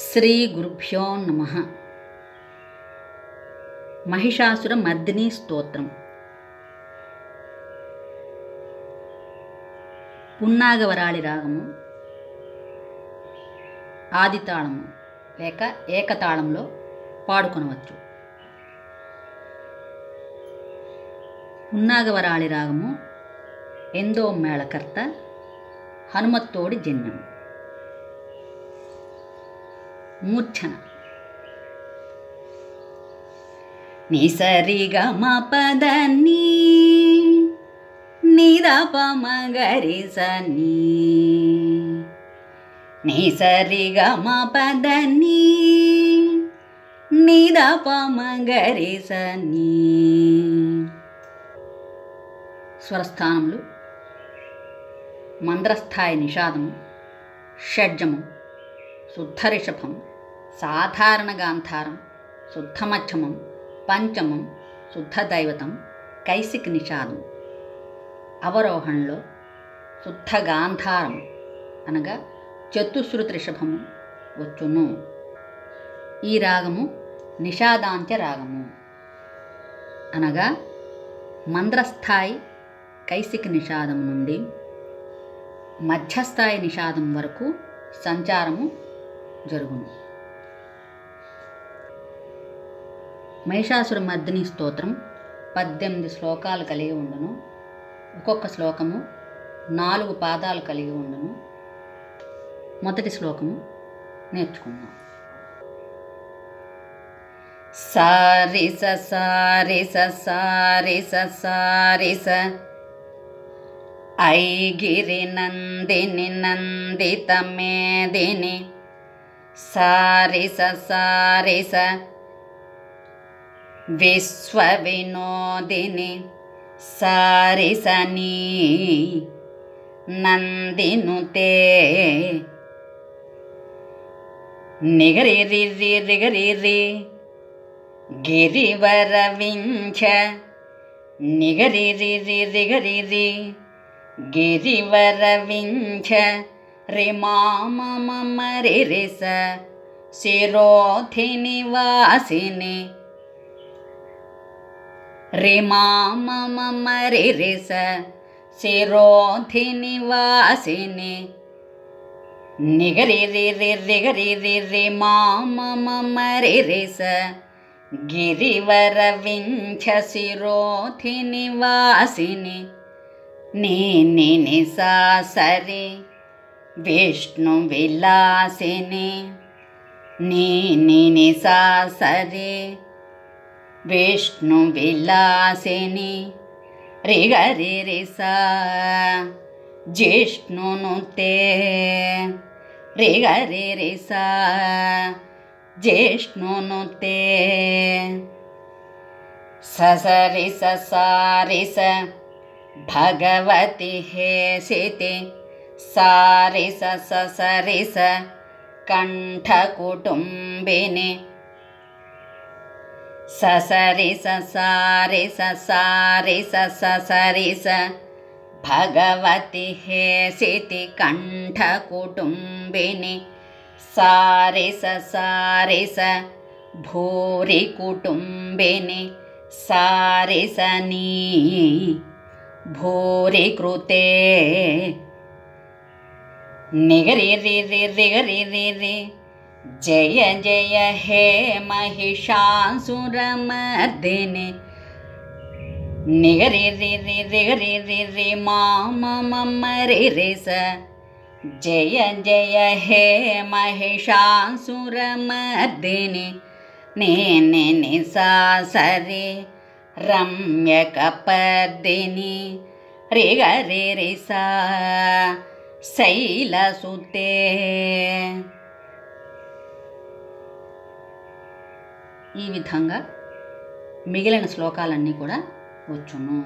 శ్రీ గురుభ్యో నమః. మహిషాసుర మర్దిని స్తోత్రం. పున్నాగవరాళి రాగము ఆదితాళము లేక ఏకతాళంలో పాడుకొనవచ్చు. పున్నాగవరాళి రాగము ఎందో మేళకర్త హనుమత్తోడి జన్యం. మూర్ఛన నిసరి గమ పద నిదప మగరి సని నిసరి గమ పద నిదప మగరి సని. స్వరస్థానములు మంద్రస్థాయి నిషాదము, షడ్జము, శుద్ధ రిషభం, సాధారణ గాంధారం, శుద్ధ మధ్యమం, పంచమం, శుద్ధ దైవతం, కైసిక్ నిషాదం. అవరోహణలో శుద్ధ గాంధారం అనగా చతుశ్రుతి రిషభము వచ్చును. ఈ రాగము నిషాదాంత్య రాగము అనగా మంద్రస్థాయి కైసిక్ నిషాదం నుండి మధ్యస్థాయి నిషాదం వరకు సంచారము జరుగును. మహిషాసుర మర్దిని స్తోత్రం 18 శ్లోకాలు కలిగి ఉండును. ఒక్కొక్క శ్లోకము 4 పాదాలు కలిగి ఉండును. మొదటి శ్లోకము నేర్చుకుందాం. సారిస సారిస సారిస సారిస ఐగిరి నందిని నందిత మేదిని సారిస సారిస విశ్వ వినోదిని సారిసని నందినుతే నిగరి రిరి రిగరి రి గిరివర వింఛ నిగరి రిరి రిగరి రి గిరివర వింఛ రిమామమరిరిస శిరోధిని వాసిని రిమామమరిరిస శిరోధిని వాసిని నిగరి రిరి రిగరి రి రిమామమరిరిస గిరివర వింఛ శిరోధిని వాసిని నీ సా సరి విష్ణు విలాసిని నీ సా సరి విష్ణు విలాసిని రిగరి రిసా జిష్ణునుతే రిగరి రిసా జిష్ణునుతే ససరిస సారిస భగవతి హేసితి సారిస ససరిస కంఠ కుటుంబిని ససరిస సారిస సారిస ససరిస భగవతి హేసితి కంఠ కుటుంబిని సారిస సారిస భూరి కుటుంబిని సారిసని భూరి కృతే నిగరి రిరి రిగరి రిరి జయ జయ హే మహిషాసుర మర్దిని నిగరి రిరి రిగరి రిరి మామమరిరిస జయ జయ హే మహిషాసుర మర్దిని నీ సా సరి రమ్యకపర్దిని రిగరి రిసా శైలసుతే. ఈ విధంగా మిగిలిన శ్లోకాలన్నీ కూడా వచ్చును.